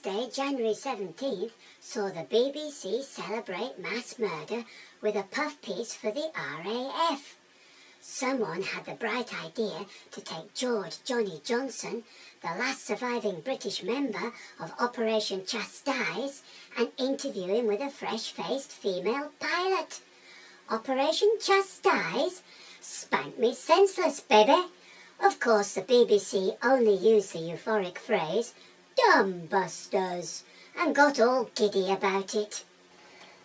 Wednesday, January 17th, saw the BBC celebrate mass murder with a puff piece for the RAF. Someone had the bright idea to take George Johnny Johnson, the last surviving British member of Operation Chastise, and interview him with a fresh-faced female pilot. Operation Chastise? Spank me senseless, baby. Of course, the BBC only used the euphoric phrase, "Dumbusters," and got all giddy about it.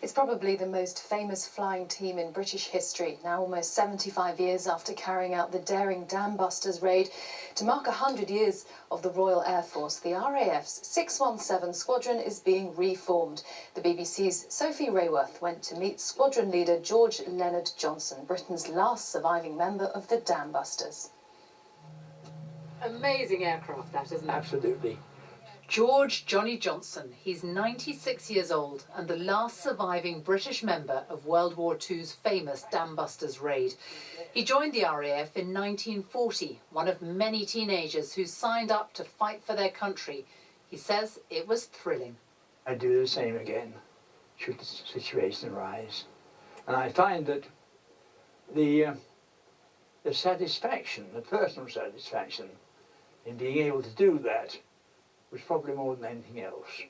It's probably the most famous flying team in British history, now almost 75 years after carrying out the daring Dam Busters raid. To mark 100 years of the Royal Air Force, the RAF's 617 Squadron is being reformed. The BBC's Sophie Rayworth went to meet squadron leader George Leonard Johnson, Britain's last surviving member of the Dam Busters. Amazing aircraft, that, isn't it? Absolutely. George Johnny Johnson. He's 96 years old and the last surviving British member of World War II's famous Dam Busters raid. He joined the RAF in 1940, one of many teenagers who signed up to fight for their country. He says it was thrilling. I'd do the same again, should the situation arise. And I find that the satisfaction, the personal satisfaction in being able to do that was probably more than anything else.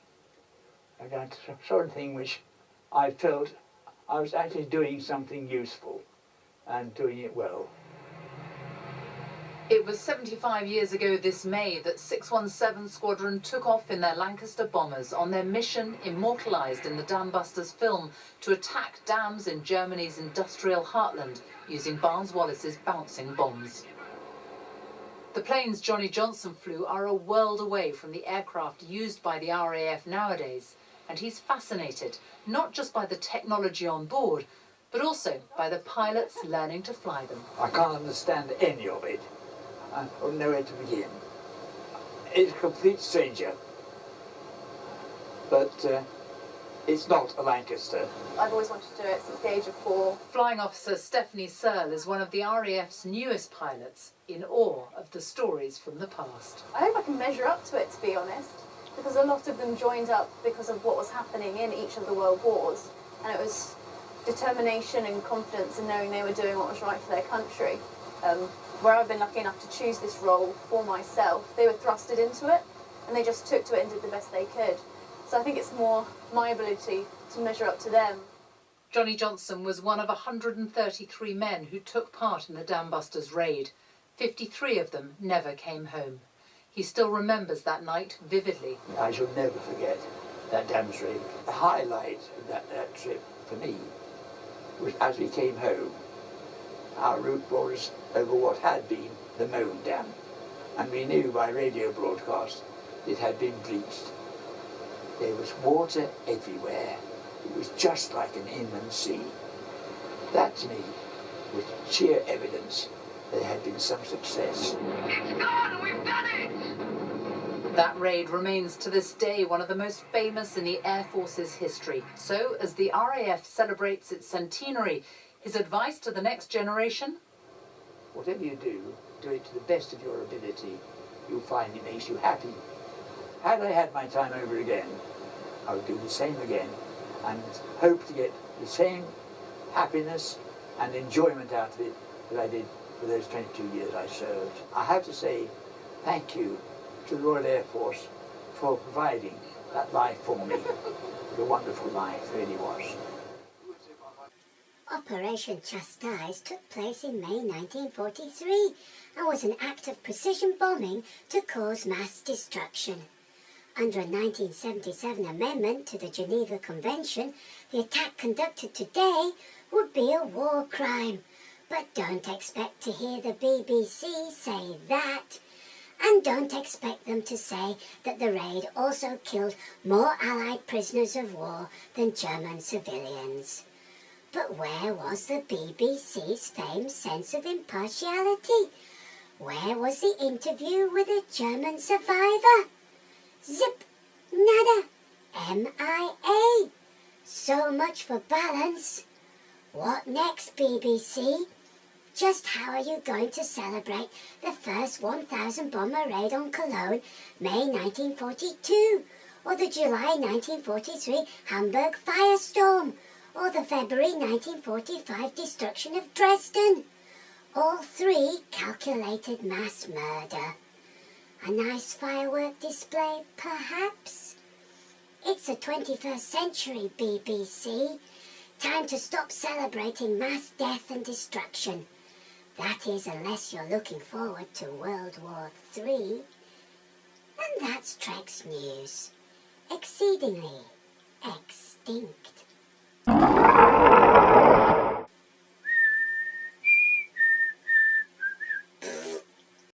I got the sort of thing which I felt I was actually doing something useful and doing it well. It was 75 years ago this May that 617 Squadron took off in their Lancaster bombers on their mission immortalised in the Dam Busters film to attack dams in Germany's industrial heartland using Barnes-Wallis's bouncing bombs. The planes Johnny Johnson flew are a world away from the aircraft used by the RAF nowadays, and he's fascinated not just by the technology on board, but also by the pilots learning to fly them. I can't understand any of it. I don't know where to begin. It's a complete stranger, but it's not a Lancaster. I've always wanted to do it since the age of 4. Flying Officer Stephanie Searle is one of the RAF's newest pilots, in awe of the stories from the past. I hope I can measure up to it, to be honest, because a lot of them joined up because of what was happening in each of the world wars, and it was determination and confidence in knowing they were doing what was right for their country. Where I've been lucky enough to choose this role for myself, they were thrusted into it, and they just took to it and did the best they could. So I think it's more my ability to measure up to them. Johnny Johnson was one of 133 men who took part in the Dam Busters raid. 53 of them never came home. He still remembers that night vividly. I shall never forget that dams raid. The highlight of that trip for me was as we came home, our route was over what had been the Moan Dam, and we knew by radio broadcast it had been breached. There was water everywhere. It was just like an inland sea. That to me was sheer evidence there had been some success. It's gone! We've done it! That raid remains to this day one of the most famous in the Air Force's history. So, as the RAF celebrates its centenary, his advice to the next generation? Whatever you do it to the best of your ability. You'll find it makes you happy. Had I had my time over again, I would do the same again and hope to get the same happiness and enjoyment out of it that I did for those 22 years I served. I have to say thank you to the Royal Air Force for providing that life for me. What a wonderful life it really was. Operation Chastise took place in May 1943 and was an act of precision bombing to cause mass destruction. Under a 1977 amendment to the Geneva Convention, the attack conducted today would be a war crime. But don't expect to hear the BBC say that. And don't expect them to say that the raid also killed more Allied prisoners of war than German civilians. But where was the BBC's famed sense of impartiality? Where was the interview with a German survivor? Zip, nada, MIA. So much for balance. What next, BBC? Just how are you going to celebrate the first 1,000 bomber raid on Cologne, May 1942? or the July 1943 Hamburg firestorm, or the February 1945 destruction of Dresden. All three calculated mass murder. A nice firework display, perhaps? It's the 21st century, BBC. Time to stop celebrating mass death and destruction. That is, unless you're looking forward to World War III. And that's Trex News. Exceedingly extinct.